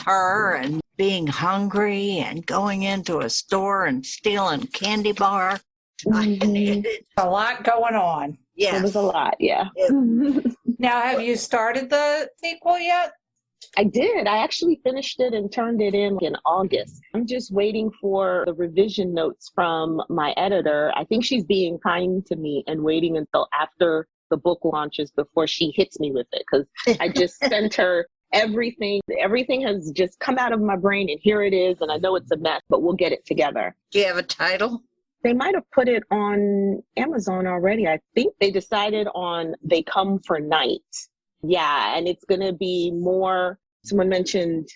her and being hungry and going into a store and stealing candy bar. A lot going on. Yes. It was a lot, yeah. Now, have you started the sequel yet? I did. I actually finished it and turned it in August. I'm just waiting for the revision notes from my editor. I think she's being kind to me and waiting until after the book launches before she hits me with it, because I just sent her everything. Everything has just come out of my brain, and here it is. And I know it's a mess, but we'll get it together. Do you have a title? They might have put it on Amazon already. I think they decided on They Come for Night. Yeah, and it's going to be more, someone mentioned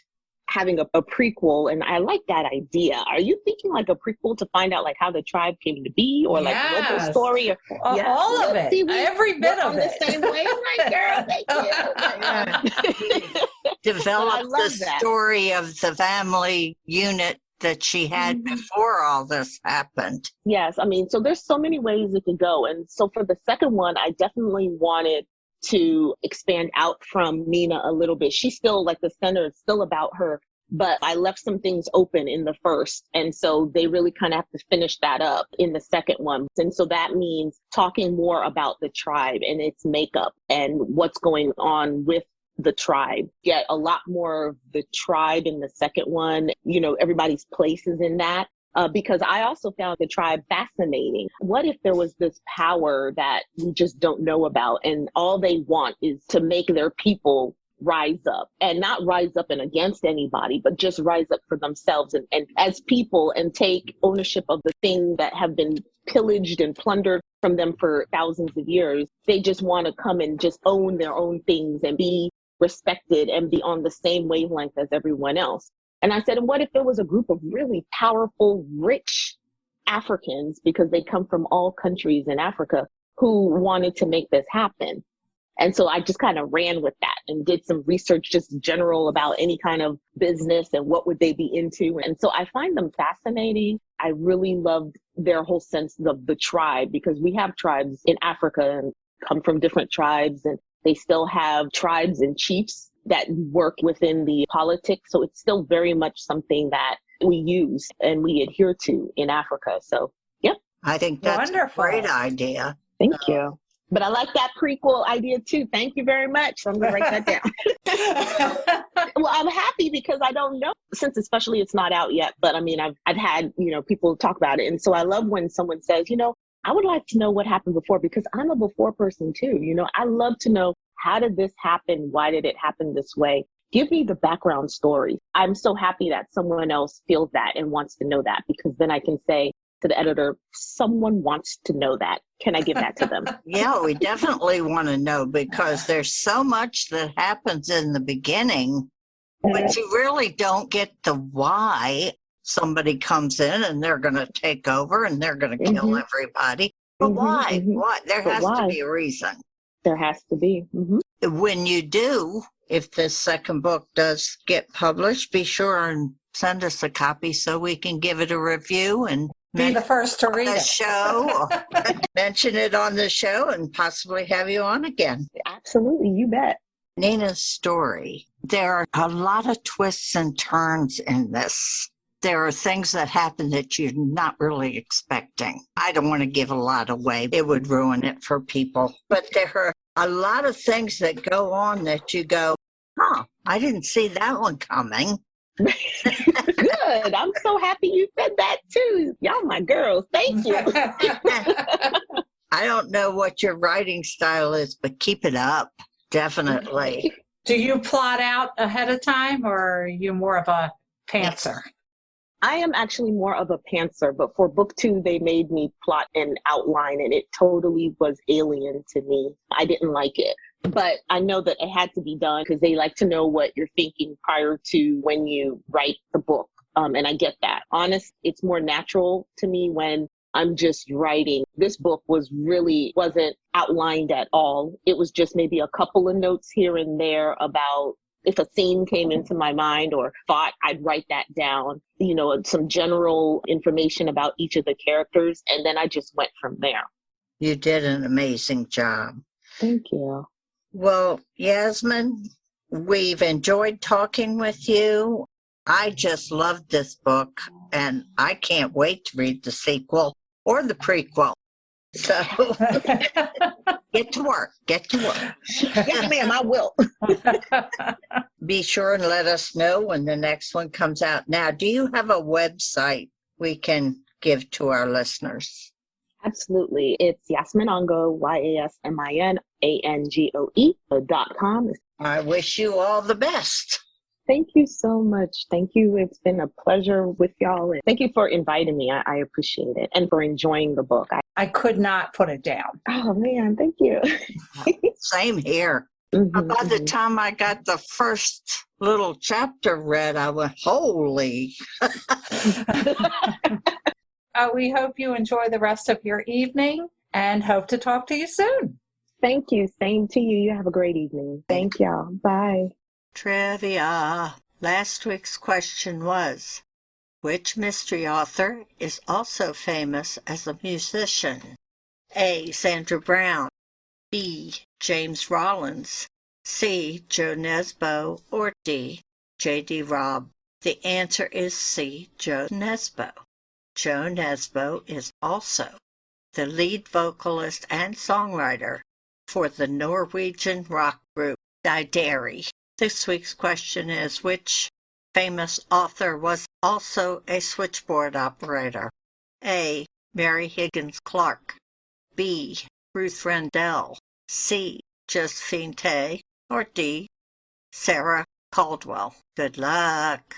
having a prequel, and I like that idea. Are you thinking like a prequel to find out like how the tribe came to be, or like local story? Or, all of it, every bit of it. The same way, my girl. Thank you. Develop the story of the family unit that she had before all this happened. Yes, I mean, so there's so many ways it could go. And so for the second one, I definitely wanted to expand out from Nena a little bit. She's still like the center, it's still about her, but I left some things open in the first. And so they really kind of have to finish that up in the second one. And so that means talking more about the tribe and its makeup and what's going on with the tribe. Get a lot more of the tribe in the second one, you know, everybody's places in that. Because I also found the tribe fascinating. What if there was this power that we just don't know about, and all they want is to make their people rise up, and not rise up and against anybody, but just rise up for themselves and as people, and take ownership of the things that have been pillaged and plundered from them for thousands of years. They just want to come and just own their own things and be respected and be on the same wavelength as everyone else. And I said, and what if there was a group of really powerful, rich Africans, because they come from all countries in Africa, who wanted to make this happen? And so I just kind of ran with that and did some research, just general about any kind of business and what would they be into. And so I find them fascinating. I really loved their whole sense of the tribe, because we have tribes in Africa and come from different tribes, and they still have tribes and chiefs that work within the politics. So it's still very much something that we use and we adhere to in Africa. So, yep. I think that's wonderful. A great idea. Thank you. But I like that prequel idea too. Thank you very much. So I'm going to write that down. Well, I'm happy because I don't know, since especially it's not out yet, but I mean, I've had, you know, people talk about it. And so I love when someone says, you know, I would like to know what happened before, because I'm a before person too. You know, I love to know, how did this happen? Why did it happen this way? Give me the background story. I'm so happy that someone else feels that and wants to know that, because then I can say to the editor, someone wants to know that. Can I give that to them? Yeah, we definitely want to know, because there's so much that happens in the beginning, but you really don't get the why. Somebody comes in and they're going to take over and they're going to kill everybody. But why? Why? There has to be a reason. There has to be. When you do, if this second book does get published, be sure and send us a copy so we can give it a review and be the first to read the it. Show, mention it on the show, and possibly have you on again. Absolutely, you bet. Nena's story. There are a lot of twists and turns in this. There are things that happen that you're not really expecting. I don't want to give a lot away. It would ruin it for people. But there are a lot of things that go on that you go, I didn't see that one coming. Good. I'm so happy you said that too. Y'all my girls. Thank you. I don't know what your writing style is, but keep it up. Definitely. Do you plot out ahead of time, or are you more of a pantser? I am actually more of a pantser, but for book 2, they made me plot and outline, and it totally was alien to me. I didn't like it, but I know that it had to be done because they like to know what you're thinking prior to when you write the book. And I get that. Honest, it's more natural to me when I'm just writing. This book wasn't outlined at all. It was just maybe a couple of notes here and there about if a theme came into my mind or thought, I'd write that down, you know, some general information about each of the characters. And then I just went from there. You did an amazing job. Thank you. Well, Yasmin, We've enjoyed talking with you. I just loved this book, and I can't wait to read the sequel or the prequel. So get to work. Get to work. Yes, ma'am, I will. Be sure and let us know when the next one comes out. Now, do you have a website we can give to our listeners? Absolutely. It's Yasmin Angoe, YasminAngoe.com. I wish you all the best. Thank you so much. Thank you. It's been a pleasure with y'all. And thank you for inviting me. I appreciate it. And for enjoying the book. I could not put it down. Oh, man. Thank you. Same here. By the time I got the first little chapter read, I went, holy. We hope you enjoy the rest of your evening and hope to talk to you soon. Thank you. Same to you. You have a great evening. Thank y'all. Bye. Trivia. Last week's question was, which mystery author is also famous as a musician? A. Sandra Brown. B. James Rollins. C. Joe Nesbo. Or D. J.D. Robb. The answer is C. Joe Nesbo. Joe Nesbo is also the lead vocalist and songwriter for the Norwegian rock group Diderry. This week's question is, which famous author was also a switchboard operator? A. Mary Higgins Clark. B. Ruth Rendell. C. Josephine Tay. Or D. Sarah Caldwell. Good luck.